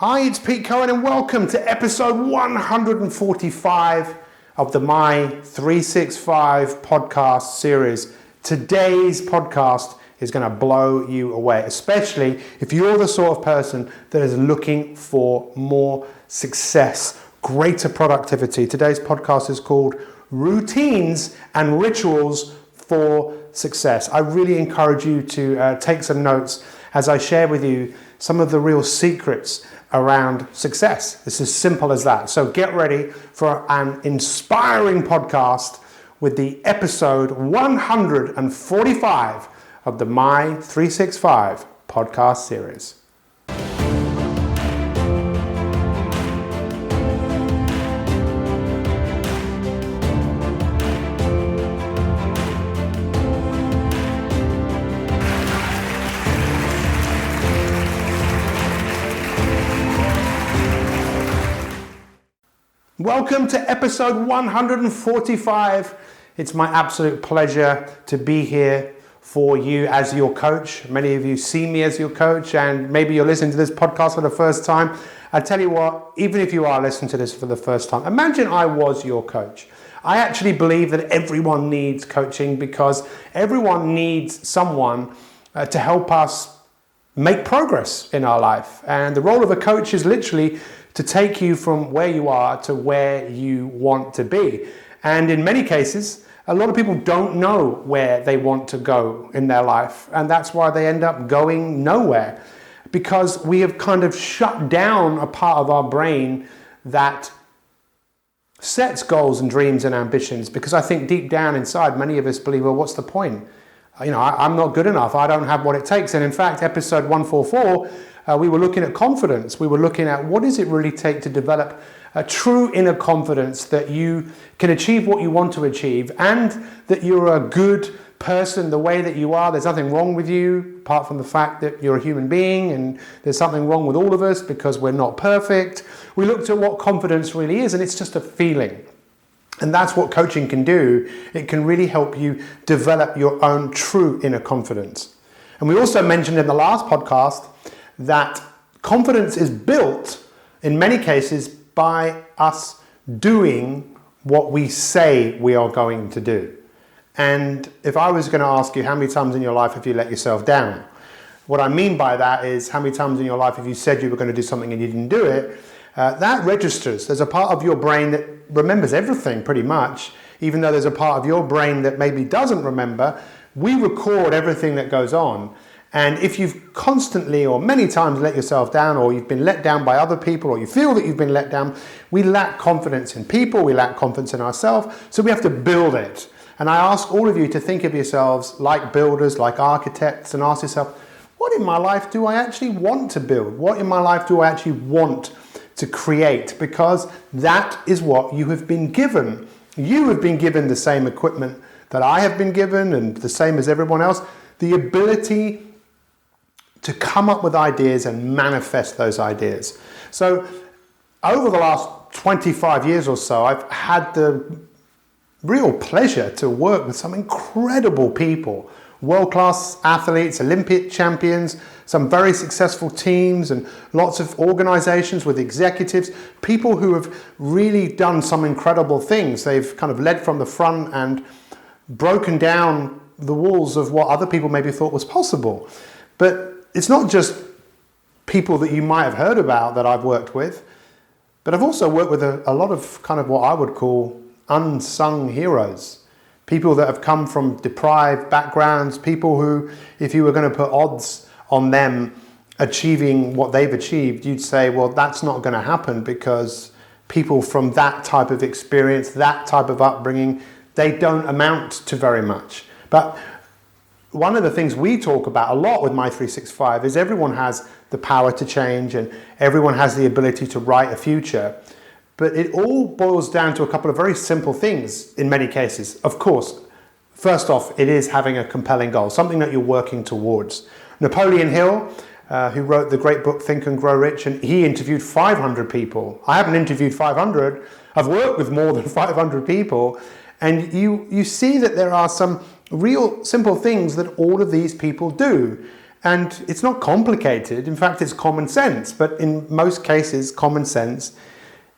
Hi, it's Pete Cohen and welcome to episode 145 of the My 365 podcast series. Today's podcast is going to blow you away, especially if you're the sort of person that is looking for more success, greater productivity. Today's podcast is called Routines and Rituals for Success. I really encourage you to take some notes as I share with you some of the real secrets around success. It's as simple as that. So get ready for an inspiring podcast with the episode 145 of the My 365 podcast series. Welcome to episode 145. It's my absolute pleasure to be here for you as your coach. Many of you see me as your coach, and maybe you're listening to this podcast for the first time. I tell you what, even if you are listening to this for the first time, imagine I was your coach. I actually believe that everyone needs coaching because everyone needs someone to help us make progress in our life. And the role of a coach is literally to take you from where you are to where you want to be. And in many cases, a lot of people don't know where they want to go in their life. And that's why they end up going nowhere, because we have kind of shut down a part of our brain that sets goals and dreams and ambitions. Because I think deep down inside, many of us believe, well, what's the point? I'm not good enough. I don't have what it takes. And in fact, episode 144, we were looking at confidence. We were looking at what does it really take to develop a true inner confidence that you can achieve what you want to achieve and that you're a good person the way that you are. There's nothing wrong with you apart from the fact that you're a human being, and there's something wrong with all of us because we're not perfect. We looked at what confidence really is, and it's just a feeling. And that's what coaching can do. It can really help you develop your own true inner confidence. And we also mentioned in the last podcast that confidence is built in many cases by us doing what we say we are going to do. And if I was going to ask you how many times in your life have you let yourself down, what I mean by that is how many times in your life have you said you were going to do something and you didn't do it. That registers. There's a part of your brain that remembers everything pretty much, even though there's a part of your brain that maybe doesn't remember. We record everything that goes on. And if you've constantly or many times let yourself down, or you've been let down by other people, or you feel that you've been let down, we lack confidence in people, we lack confidence in ourselves, so we have to build it. And I ask all of you to think of yourselves like builders, like architects, and ask yourself, what in my life do I actually want to build? What in my life do I actually want to create? Because that is what you have been given. You have been given the same equipment that I have been given, and the same as everyone else, the ability to come up with ideas and manifest those ideas. So over the last 25 years or so, I've had the real pleasure to work with some incredible people, world-class athletes, Olympic champions, some very successful teams, and lots of organizations with executives, people who have really done some incredible things. They've kind of led from the front and broken down the walls of what other people maybe thought was possible. But it's not just people that you might have heard about that I've worked with, but I've also worked with a lot of kind of what I would call unsung heroes. People that have come from deprived backgrounds, people who, if you were going to put odds on them achieving what they've achieved, you'd say, well, that's not going to happen because people from that type of experience, that type of upbringing, they don't amount to very much. But one of the things we talk about a lot with My 365 is everyone has the power to change and everyone has the ability to write a future. But it all boils down to a couple of very simple things in many cases. Of course, first off, it is having a compelling goal, something that you're working towards. Napoleon Hill, who wrote the great book Think and Grow Rich, and he interviewed 500 people. I haven't interviewed 500. I've worked with more than 500 people. And you see that there are some real simple things that all of these people do. And it's not complicated. In fact, it's common sense. But in most cases, common sense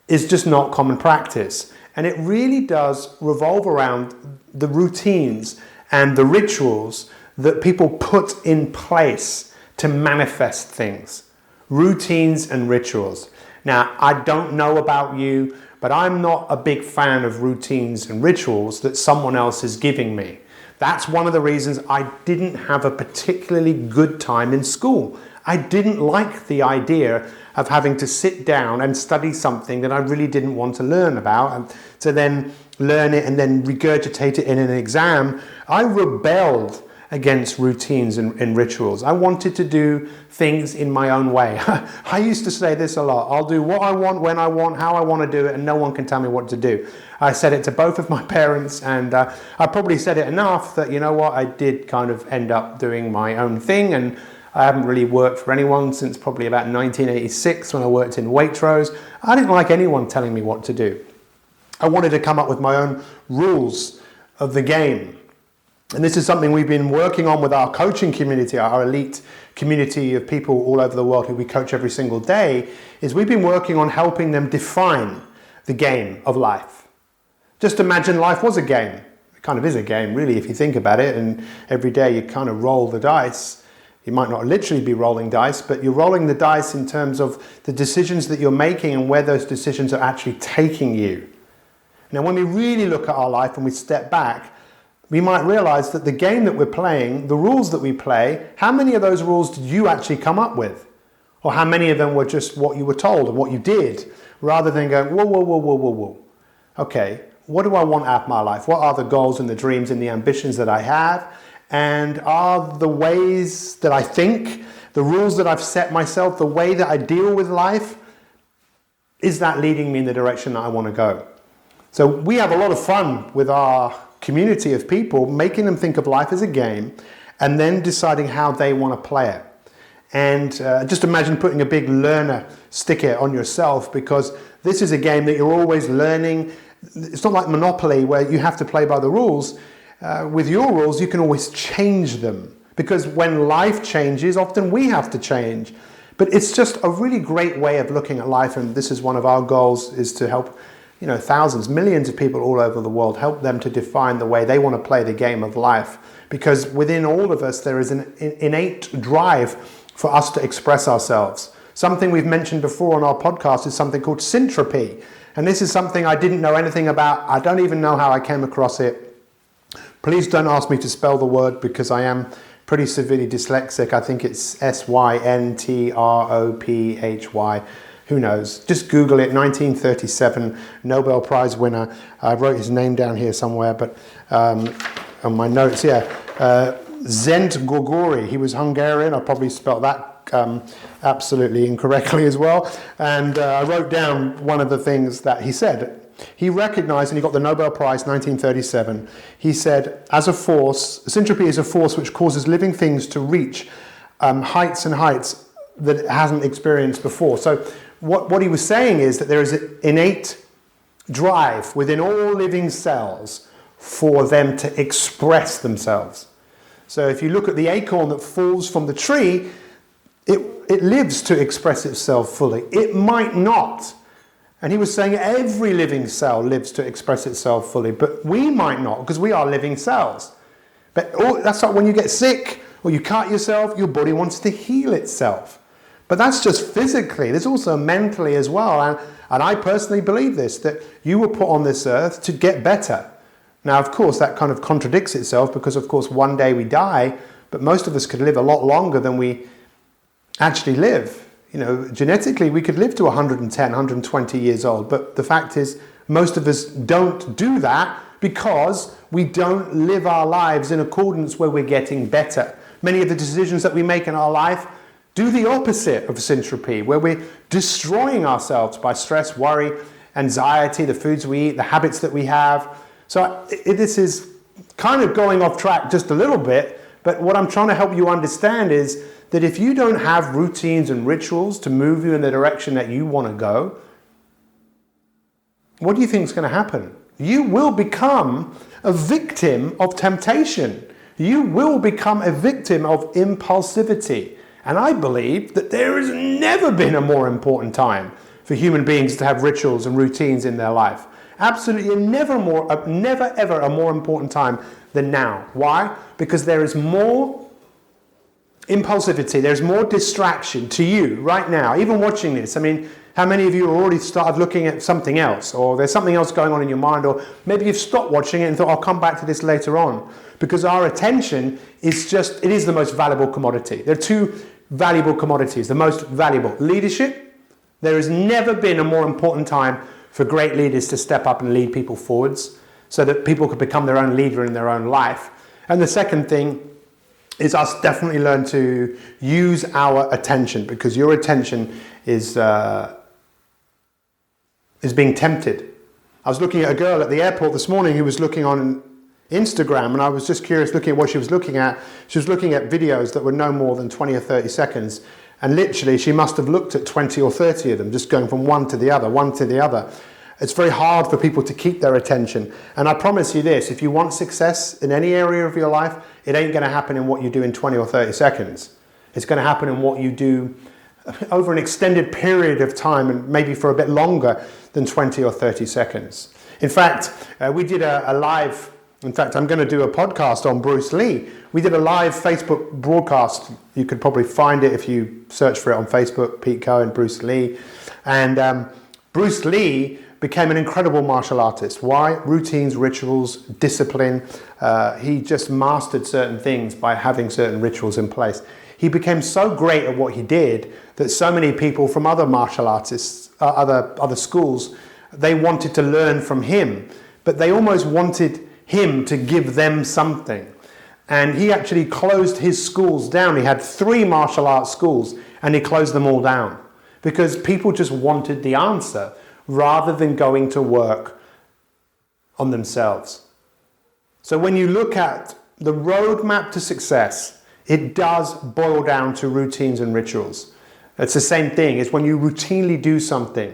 is just not common practice. And it really does revolve around the routines and the rituals that people put in place to manifest things. Routines and rituals. Now, I don't know about you, but I'm not a big fan of routines and rituals that someone else is giving me. That's one of the reasons I didn't have a particularly good time in school. I didn't like the idea of having to sit down and study something that I really didn't want to learn about, and to then learn it and then regurgitate it in an exam. I rebelled against routines and rituals. I wanted to do things in my own way. I used to say this a lot: I'll do what I want, when I want, how I want to do it, and no one can tell me what to do. I said it to both of my parents, and I probably said it enough that, you know what, I did kind of end up doing my own thing, and I haven't really worked for anyone since probably about 1986 when I worked in Waitrose. I didn't like anyone telling me what to do. I wanted to come up with my own rules of the game. And this is something we've been working on with our coaching community, our elite community of people all over the world who we coach every single day, is we've been working on helping them define the game of life. Just imagine life was a game. It kind of is a game, really, if you think about it, and every day you kind of roll the dice. You might not literally be rolling dice, but you're rolling the dice in terms of the decisions that you're making and where those decisions are actually taking you. Now, when we really look at our life and we step back, we might realize that the game that we're playing, the rules that we play, how many of those rules did you actually come up with? Or how many of them were just what you were told and what you did, rather than going, whoa, whoa, whoa, whoa, whoa, whoa. Okay, what do I want out of my life? What are the goals and the dreams and the ambitions that I have? And are the ways that I think, the rules that I've set myself, the way that I deal with life, is that leading me in the direction that I want to go? So we have a lot of fun with our community of people, making them think of life as a game and then deciding how they want to play it. And just imagine putting a big learner sticker on yourself, because this is a game that you're always learning. It's not like Monopoly where you have to play by the rules. With your rules, you can always change them, because when life changes, often we have to change. But it's just a really great way of looking at life, and this is one of our goals, is to help thousands, millions of people all over the world, help them to define the way they want to play the game of life. Because within all of us, there is an innate drive for us to express ourselves. Something we've mentioned before on our podcast is something called syntropy. And this is something I didn't know anything about. I don't even know how I came across it. Please don't ask me to spell the word, because I am pretty severely dyslexic. I think it's Syntrophy. Who knows? Just Google it. 1937 Nobel Prize winner. I wrote his name down here somewhere, but on my notes, Zent Gogori. He was Hungarian. I probably spelled that absolutely incorrectly as well. And I wrote down one of the things that he said. He recognized, and he got the Nobel Prize 1937. He said, as a force, syntropy is a force which causes living things to reach heights and heights that it hasn't experienced before. So what he was saying is that there is an innate drive within all living cells for them to express themselves. So if you look at the acorn that falls from the tree, it lives to express itself fully. It might not. And he was saying every living cell lives to express itself fully, but we might not, because we are living cells. But that's like when you get sick or you cut yourself, your body wants to heal itself. But that's just physically. There's also mentally as well. And I personally believe this, that you were put on this earth to get better. Now, of course, that kind of contradicts itself, because, of course, one day we die, but most of us could live a lot longer than we actually live. Genetically, we could live to 110, 120 years old. But the fact is, most of us don't do that because we don't live our lives in accordance where we're getting better. Many of the decisions that we make in our life do the opposite of syntropy, where we're destroying ourselves by stress, worry, anxiety, the foods we eat, the habits that we have. So this is kind of going off track just a little bit, but what I'm trying to help you understand is that if you don't have routines and rituals to move you in the direction that you want to go, what do you think is going to happen? You will become a victim of temptation. you will become a victim of impulsivity. And I believe that there has never been a more important time for human beings to have rituals and routines in their life. Absolutely never ever a more important time than now. Why? Because there is more impulsivity, there's more distraction to you right now, even watching this. I mean, how many of you have already started looking at something else, or there's something else going on in your mind, or maybe you've stopped watching it and thought, I'll come back to this later on. Because our attention is it is the most valuable commodity. There are two valuable commodities. The most valuable, leadership. There has never been a more important time for great leaders to step up and lead people forwards so that people could become their own leader in their own life. And the second thing is us definitely learn to use our attention, because your attention is being tempted. I was looking at a girl at the airport this morning who was looking on Instagram, and I was just curious looking at what she was looking at. She was looking at videos that were no more than 20 or 30 seconds. And literally, she must have looked at 20 or 30 of them, just going from one to the other, one to the other. It's very hard for people to keep their attention. And I promise you this, if you want success in any area of your life, it ain't going to happen in what you do in 20 or 30 seconds. It's going to happen in what you do over an extended period of time, and maybe for a bit longer than 20 or 30 seconds. In fact, we did a live... In fact, I'm going to do a podcast on Bruce Lee. We did a live Facebook broadcast. You could probably find it if you search for it on Facebook, Pete Cohen, Bruce Lee. And Bruce Lee became an incredible martial artist. Why? Routines, rituals, discipline. He just mastered certain things by having certain rituals in place. He became so great at what he did that so many people from other martial artists, other schools, they wanted to learn from him. But they almost wanted him to give them something. And he actually closed his schools down. He had 3 martial arts schools and he closed them all down because people just wanted the answer rather than going to work on themselves. So when you look at the roadmap to success, it does boil down to routines and rituals. It's the same thing. It's when you routinely do something.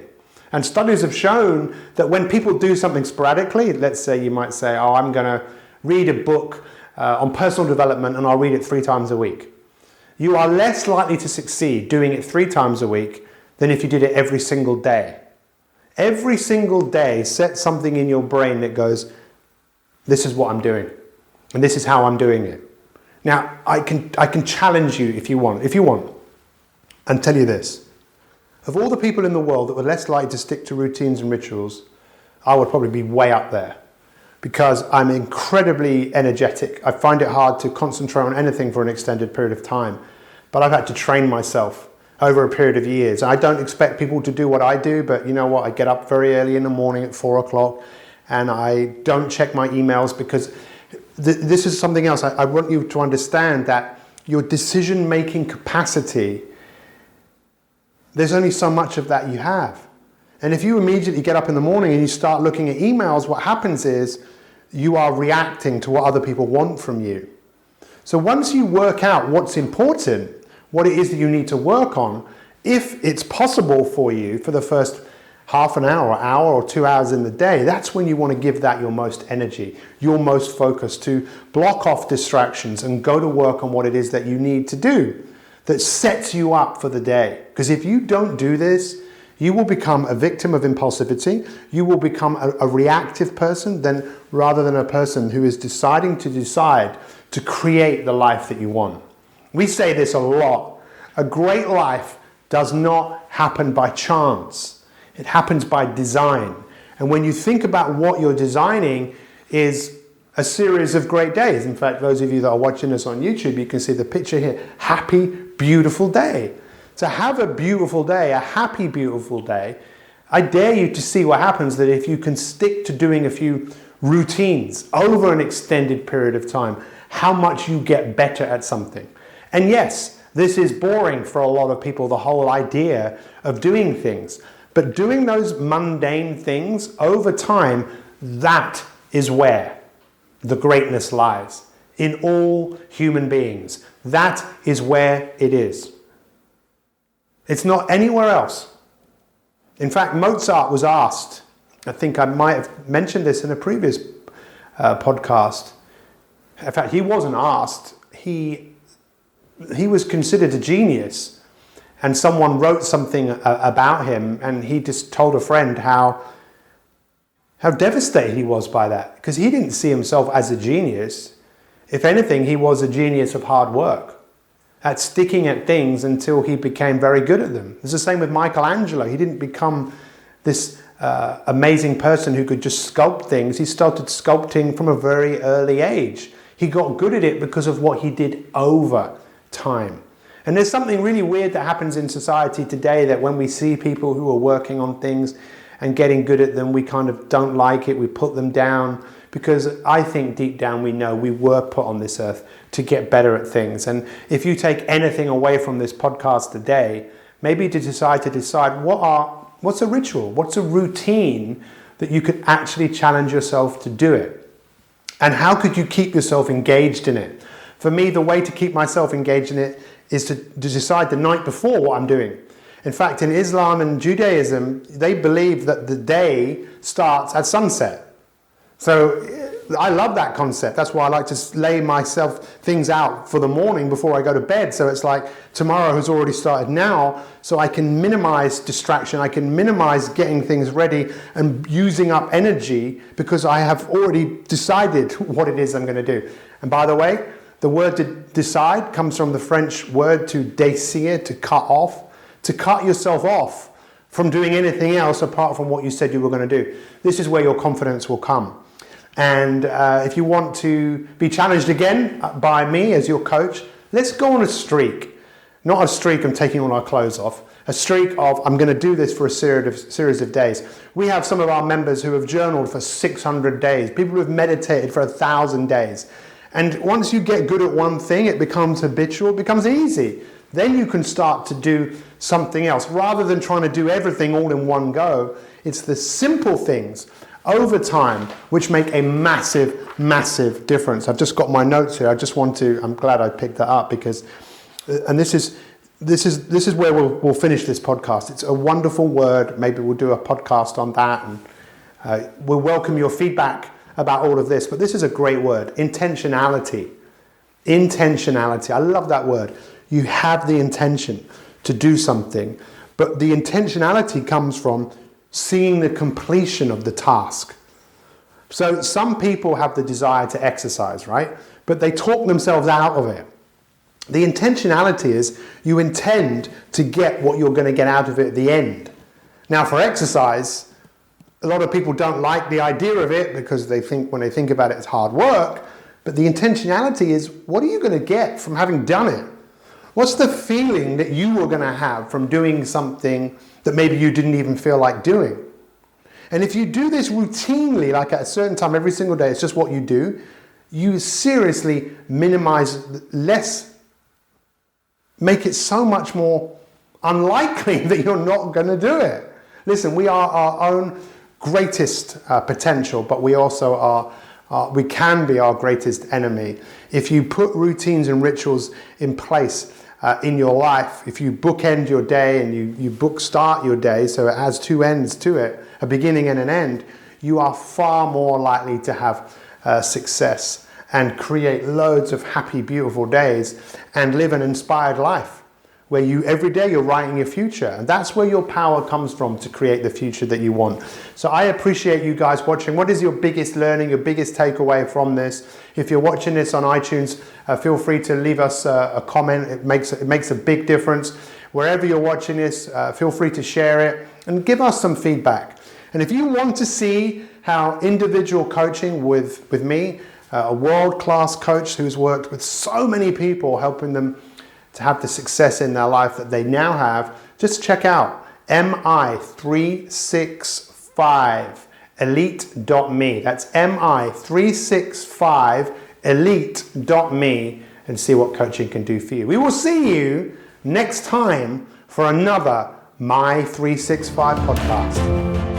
And studies have shown that when people do something sporadically, let's say you might say, oh, I'm going to read a book on personal development and I'll read it 3 times a week. You are less likely to succeed doing it 3 times a week than if you did it every single day. Every single day, set something in your brain that goes, this is what I'm doing and this is how I'm doing it. Now, I can challenge you if you want, and tell you this. Of all the people in the world that were less likely to stick to routines and rituals, I would probably be way up there because I'm incredibly energetic. I find it hard to concentrate on anything for an extended period of time, but I've had to train myself over a period of years. I don't expect people to do what I do, but you know what? I get up very early in the morning at 4 o'clock and I don't check my emails because this is something else. I want you to understand that your decision-making capacity, there's only so much of that you have. And if you immediately get up in the morning and you start looking at emails, what happens is you are reacting to what other people want from you. So once you work out what's important, what it is that you need to work on, if it's possible for you for the first half an hour or 2 hours in the day, that's when you want to give that your most energy, your most focus, to block off distractions and go to work on what it is that you need to do that sets you up for the day. Because if you don't do this, you will become a victim of impulsivity. You will become a reactive person rather than a person who is deciding to decide to create the life that you want. We say this a lot. A great life does not happen by chance. It happens by design. And when you think about what you're designing is a series of great days. In fact, those of you that are watching us on YouTube, you can see the picture here. Happy, beautiful day. To have a beautiful day, a happy, beautiful day, I dare you to see what happens that if you can stick to doing a few routines over an extended period of time, how much you get better at something. And yes, this is boring for a lot of people, the whole idea of doing things. But doing those mundane things over time, that is where the greatness lies in all human beings. That is where it is. It's not anywhere else. In fact, Mozart was asked, I think I might have mentioned this in a previous podcast, In fact, he wasn't asked. He was considered a genius, and someone wrote something about him, and he just told a friend how devastated he was by that, because he didn't see himself as a genius. If anything, he was a genius of hard work, at sticking at things until he became very good at them. It's the same with Michelangelo. He didn't become this amazing person who could just sculpt things. He started sculpting from a very early age. He got good at it because of what he did over time. And there's something really weird that happens in society today, that when we see people who are working on things and getting good at them, we kind of don't like it, we put them down, because I think deep down we know we were put on this earth to get better at things. And if you take anything away from this podcast today, maybe to decide what's a ritual, what's a routine that you could actually challenge yourself to do it? And how could you keep yourself engaged in it? For me, the way to keep myself engaged in it is to decide the night before what I'm doing. In fact, in Islam and Judaism, they believe that the day starts at sunset. So I love that concept. That's why I like to lay myself things out for the morning before I go to bed. So it's like tomorrow has already started now, so I can minimize distraction. I can minimize getting things ready and using up energy, because I have already decided what it is I'm going to do. And by the way, the word to decide comes from the French word to décider, to cut off, to cut yourself off from doing anything else apart from what you said you were going to do. This is where your confidence will come. And if you want to be challenged again by me as your coach, let's go on a streak. Not a streak of taking all our clothes off. A streak of, I'm going to do this for a series of days. We have some of our members who have journaled for 600 days. People who have meditated for 1,000 days. And once you get good at one thing, it becomes habitual, it becomes easy. Then you can start to do something else. Rather than trying to do everything all in one go, it's the simple things over time which make a massive, massive difference. I've just got my notes here. I'm glad I picked that up, because, and this is where we'll finish this podcast. It's a wonderful word. Maybe we'll do a podcast on that, and we'll welcome your feedback about all of this. But this is a great word, intentionality. Intentionality. I love that word. You have the intention to do something, but the intentionality comes from seeing the completion of the task. So some people have the desire to exercise, right? But they talk themselves out of it. The intentionality is you intend to get what you're going to get out of it at the end. Now, for exercise, a lot of people don't like the idea of it, because they think, when they think about it, it's hard work. But the intentionality is, what are you going to get from having done it? What's the feeling that you were going to have from doing something that maybe you didn't even feel like doing? And if you do this routinely, like at a certain time every single day, it's just what you do, you seriously minimize make it so much more unlikely that you're not going to do it. Listen, we are our own greatest potential, but we also we can be our greatest enemy. If you put routines and rituals in place in your life, if you bookend your day and you start your day so it has two ends to it, a beginning and an end, you are far more likely to have success and create loads of happy, beautiful days and live an inspired life where every day you're writing your future. And that's where your power comes from, to create the future that you want. So I appreciate you guys watching. What is your biggest learning, your biggest takeaway from this? If you're watching this on iTunes, feel free to leave us a comment. It makes a big difference. Wherever you're watching this, feel free to share it and give us some feedback. And if you want to see how individual coaching with me, a world-class coach who's worked with so many people, helping them to have the success in their life that they now have, just check out mi365elite.me. That's mi365elite.me, and see what coaching can do for you. We will see you next time for another My 365 podcast.